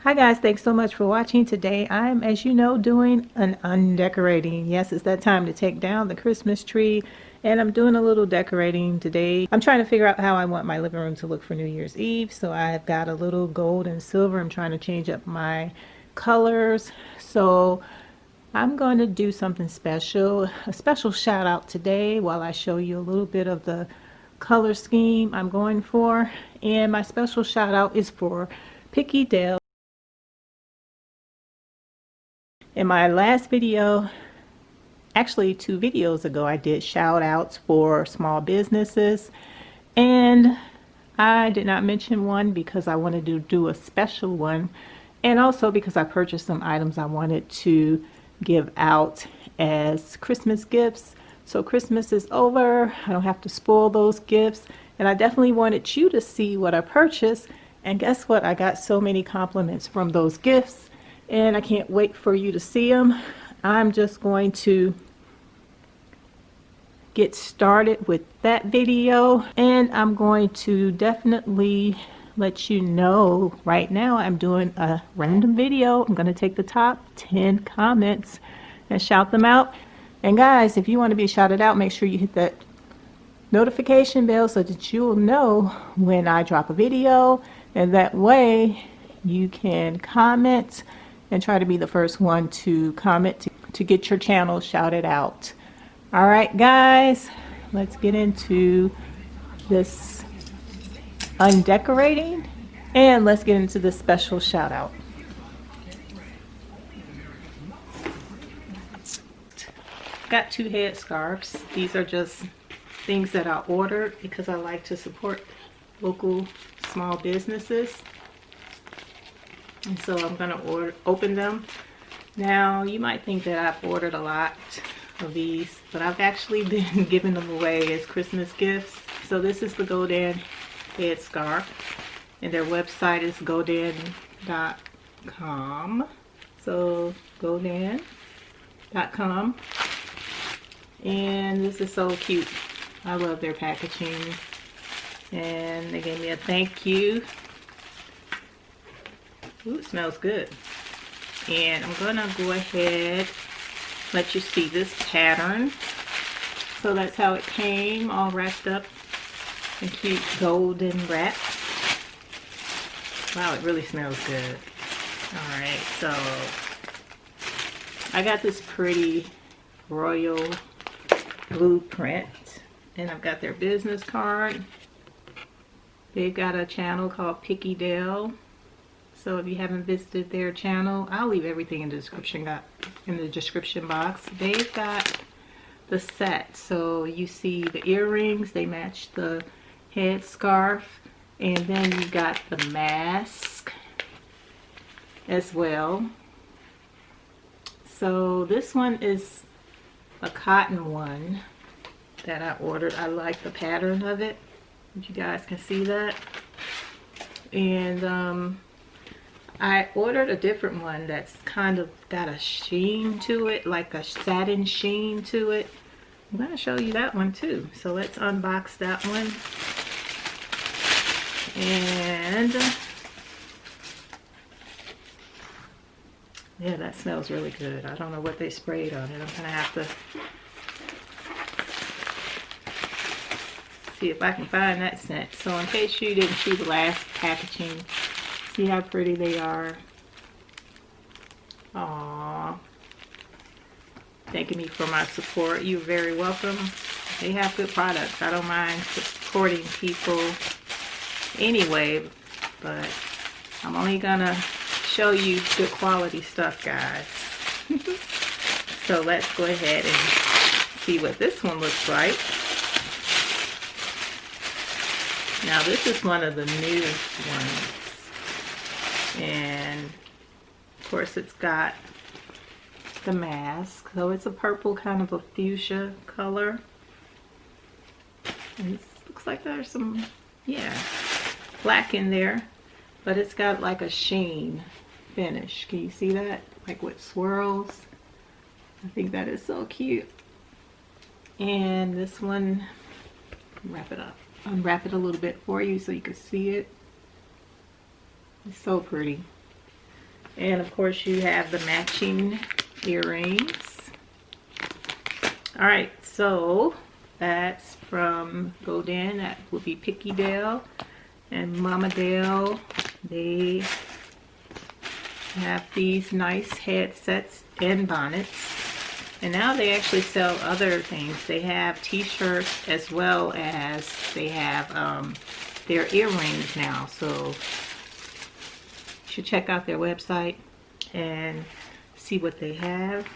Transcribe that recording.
Hi guys, thanks so much for watching. Today I'm, as you know, doing an undecorating. Yes, it's that time to take down the Christmas tree, and I'm doing a little decorating today. I'm trying to figure out how I want my living room to look for New Year's Eve, so I've got a little gold and silver. I'm trying to change up my colors, so I'm going to do something special, a special shout out today while I show you a little bit of the color scheme I'm going for. And my special shout out is for Picky Dale. In my last video, actually 2 videos ago, I did shout outs for small businesses, and I did not mention one because I wanted to do a special one, and also because I purchased some items I wanted to give out as Christmas gifts. So Christmas is over, I don't have to spoil those gifts, and I definitely wanted you to see what I purchased. And guess what? I got so many compliments from those gifts, and I can't wait for you to see them. I'm just going to get started with that video, and I'm going to definitely let you know right now I'm doing a random video. I'm going to take the top 10 comments and shout them out. And guys, if you want to be shouted out, make sure you hit that notification bell so that you will know when I drop a video, and that way you can comment and try to be the first one to comment to get your channel shouted out. All right guys, let's get into this undecorating, and let's get into this special shout out. Got 2 head scarves. These are just things that I ordered because I like to support local small businesses. And so I'm gonna open them. Now you might think that I've ordered a lot of these, but I've actually been giving them away as Christmas gifts. So this is the Golden head scarf, and their website is golden.com. So golden.com, and this is so cute. I love their packaging, and they gave me a thank you. Ooh, it smells good. And I'm gonna go ahead, let you see this pattern. So that's how it came, all wrapped up in cute golden wrap. Wow, it really smells good. All right, so I got this pretty royal blueprint, and I've got their business card. They've got a channel called Picky Dale. So if you haven't visited their channel, I'll leave everything in the description box. They've got the set, so you see the earrings, they match the head scarf, and then you got the mask as well. So this one is a cotton one that I ordered. I like the pattern of it, if you guys can see that. And I ordered a different one that's kind of got a sheen to it, like a satin sheen to it. I'm going to show you that one too. So let's unbox that one. And yeah, that smells really good. I don't know what they sprayed on it. I'm going to have to see if I can find that scent. So in case you didn't see the last packaging, see how pretty they are. Aww. Thanking me for my support. You're very welcome. They have good products. I don't mind supporting people anyway, but I'm only gonna show you good quality stuff, guys. So let's go ahead and see what this one looks like. Now this is one of the newest ones. And of course it's got the mask, so it's a purple, kind of a fuchsia color, and it looks like there's some, yeah, black in there, but it's got like a sheen finish. Can you see that, like with swirls? I think that is so cute. And this one, wrap it up, unwrap it a little bit for you so you can see it. It's so pretty. And of course you have the matching earrings. All right, so that's from Godin. That would be Picky Dale and Mama Dale. They have these nice headsets and bonnets. And now they actually sell other things. They have t-shirts as well as they have their earrings now. So you should check out their website and see what they have.